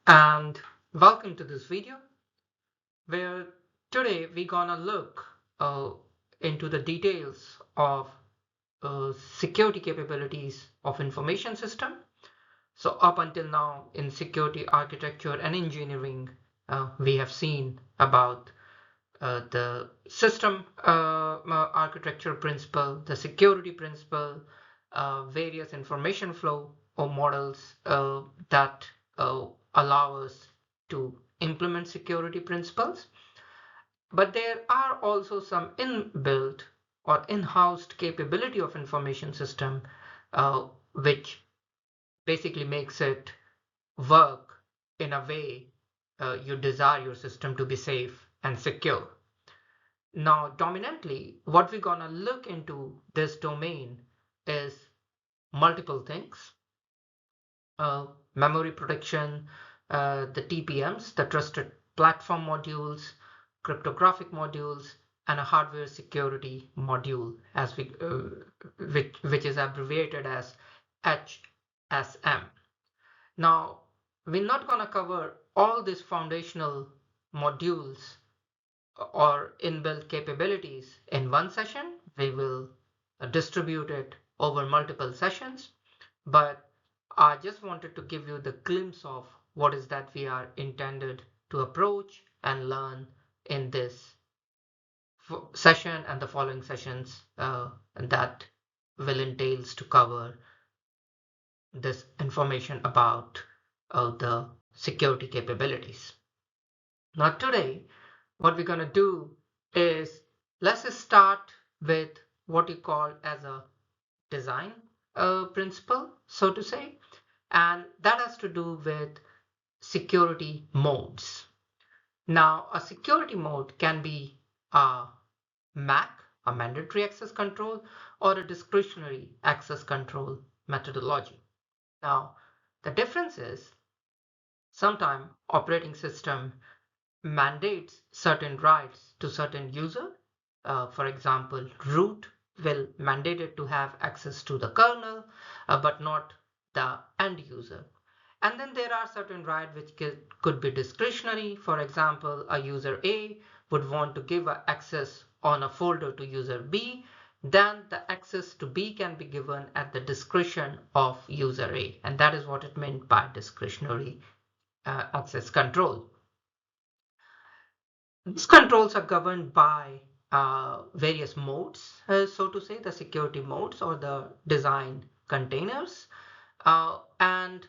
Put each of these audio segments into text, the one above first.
And welcome to this video where today we're gonna look into the details of security capabilities of information system. So up until now in security architecture and engineering, we have seen about the system architecture principle, the security principle, various information flow or models that allow us to implement security principles. But there are also some inbuilt or in-housed capability of information system, which basically makes it work in a way you desire your system to be safe and secure. Now, dominantly, what we're gonna look into this domain is multiple things: memory protection, the TPMs, the trusted platform modules, cryptographic modules, and a hardware security module, as which is abbreviated as HSM. Now, we're not gonna cover all these foundational modules or inbuilt capabilities in one session. We will distribute it over multiple sessions, but I just wanted to give you the glimpse of what is that we are intended to approach and learn in this session and the following sessions that will entails to cover this information about the security capabilities. Now today, what we're going to do is let's just start with what you call as a design principle, so to say, and that has to do with security modes. Now, a security mode can be a MAC, a mandatory access control, or a discretionary access control methodology. Now, the difference is sometimes operating system mandates certain rights to certain user. For example, root will mandate it to have access to the kernel, but not the end user. And then there are certain rights which could be discretionary. For example, a user A would want to give access on a folder to user B, then the access to B can be given at the discretion of user A. And that is what it meant by discretionary access control. These controls are governed by various modes, so to say, the security modes or the design containers, and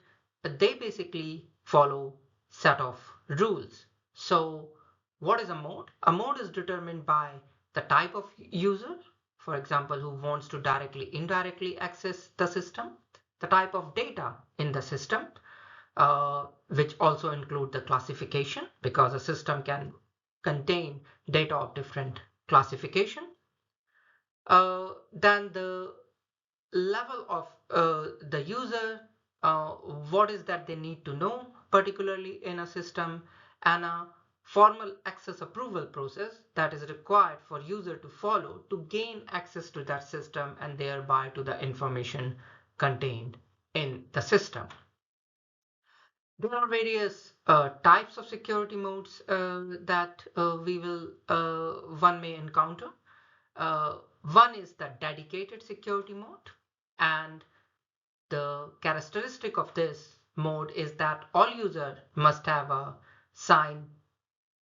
they basically follow set of rules. So what is a mode? A mode is determined by the type of user, for example, who wants to directly, indirectly access the system, the type of data in the system, which also include the classification, because a system can contain data of different classification. Then the level of the user, what is that they need to know, particularly in a system, and a formal access approval process that is required for user to follow to gain access to that system and thereby to the information contained in the system. There are various types of security modes that one may encounter. One is the dedicated security mode, and the characteristic of this mode is that all users must have a signed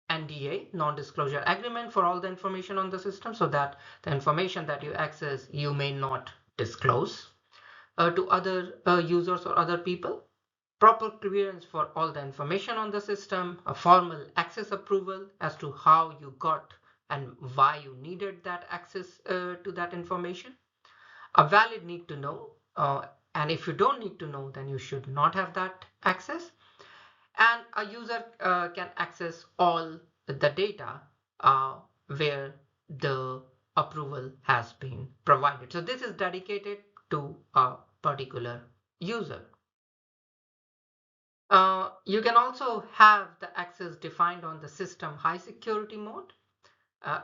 NDA, non-disclosure agreement, for all the information on the system, so that the information that you access you may not disclose to other users or other people. Proper clearance for all the information on the system, a formal access approval as to how you got and why you needed that access to that information, a valid need to know, and if you don't need to know, then you should not have that access, and a user can access all the data where the approval has been provided. So this is dedicated to a particular user. You can also have the access defined on the system high security mode.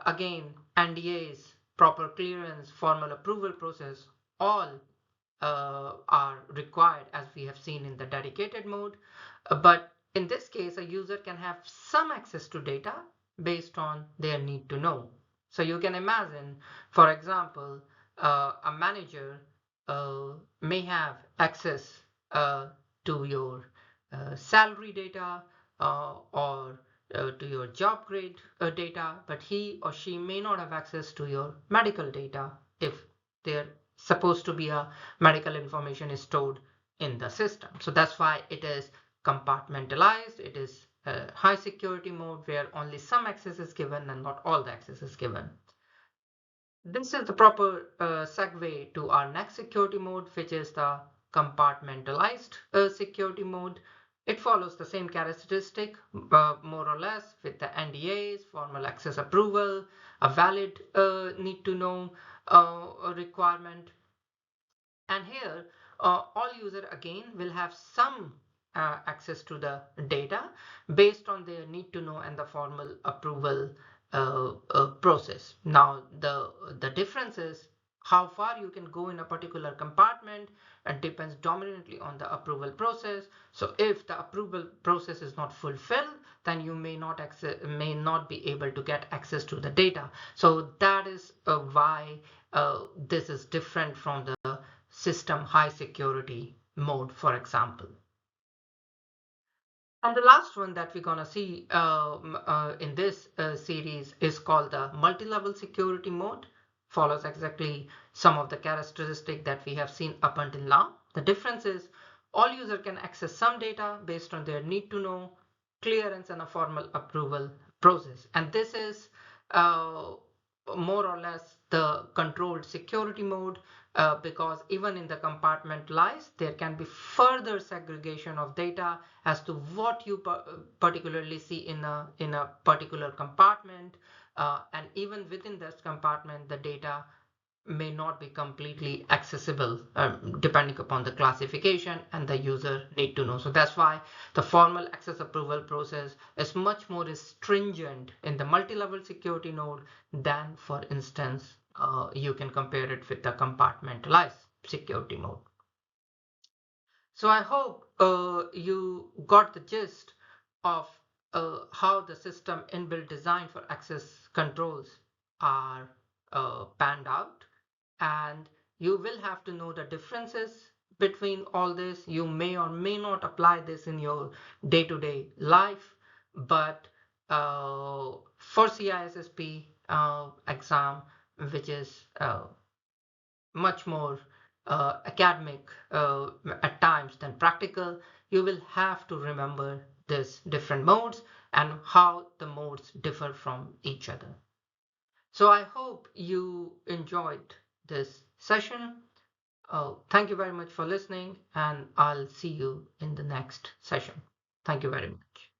Again, NDAs, proper clearance, formal approval process, all are required as we have seen in the dedicated mode. But In this case, a user can have some access to data based on their need to know. So you can imagine, for example, a manager may have access to your salary data or to your job grade data, but he or she may not have access to your medical data if they're supposed to be a medical information is stored in the system. So that's why it is compartmentalized. It is a high security mode where only some access is given and not all the access is given. This is the proper segue to our next security mode, which is the compartmentalized security mode. It follows the same characteristic, more or less, with the NDAs, formal access approval, a valid need to know requirement. And here, all user again will have some access to the data based on their need to know and the formal approval process. Now, the difference is how far you can go in a particular compartment and depends dominantly on the approval process. So if the approval process is not fulfilled, then you may not be able to get access to the data. So that is why this is different from the system high security mode, for example. And the last one that we're going to see in this series is called the multi-level security mode. Follows exactly some of the characteristics that we have seen up until now. The difference is all user can access some data based on their need to know, clearance, and a formal approval process. And this is more or less the controlled security mode because even in the compartmentalized, there can be further segregation of data as to what you particularly see in a particular compartment. And even within this compartment, the data may not be completely accessible depending upon the classification and the user need to know. So that's why the formal access approval process is much more stringent in the multi-level security node than, for instance, you can compare it with the compartmentalized security mode. So I hope you got the gist of how the system inbuilt design for access controls are panned out, and you will have to know the differences between all this. You may or may not apply this in your day-to-day life, but for CISSP exam, which is much more academic at times than practical, you will have to remember these different modes and how the modes differ from each other. So I hope you enjoyed this session. Thank you very much for listening, and I'll see you in the next session. Thank you very much.